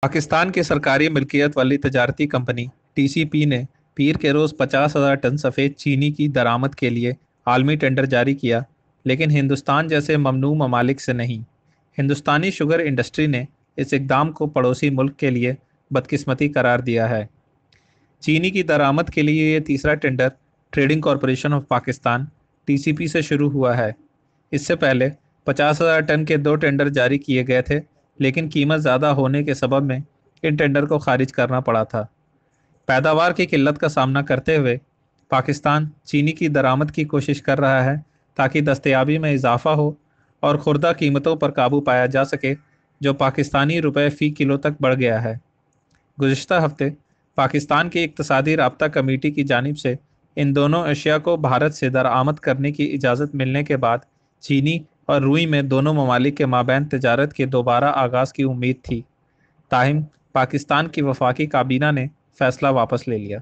پاکستان کی سرکاری ملکیت والی تجارتی کمپنی ٹی سی پی نے پیر کے روز 50,000 ٹن سفید چینی کی درآمد کے لیے عالمی ٹینڈر جاری کیا، لیکن ہندوستان جیسے ممنوع ممالک سے نہیں۔ ہندوستانی شوگر انڈسٹری نے اس اقدام کو پڑوسی ملک کے لیے بدقسمتی قرار دیا ہے۔ چینی کی درآمد کے لیے یہ تیسرا tender trading corporation of Pakistan T C P سے شروع ہوا ہے۔ اس سے پہلے 50,000 ٹن کے 2 ٹینڈر جاری کیے گئے تھے، لیکن قیمت زیادہ ہونے کے سبب میں ان ٹینڈر کو خارج کرنا پڑا تھا۔ پیداوار کی قلت کا سامنا کرتے ہوئے پاکستان چینی کی درآمد کی کوشش کر رہا ہے تاکہ دستیابی میں اضافہ ہو اور خوردہ قیمتوں پر قابو پایا جا سکے، جو پاکستانی روپے فی کلو تک بڑھ گیا ہے۔ گزشتہ ہفتے پاکستان کی اقتصادی رابطہ کمیٹی کی جانب سے ان دونوں اشیاء کو بھارت سے درآمد کرنے کی اجازت ملنے کے بعد چینی اور روئی میں دونوں ممالک کے مابین تجارت کے دوبارہ آغاز کی امید تھی، تاہم پاکستان کی وفاقی کابینہ نے فیصلہ واپس لے لیا۔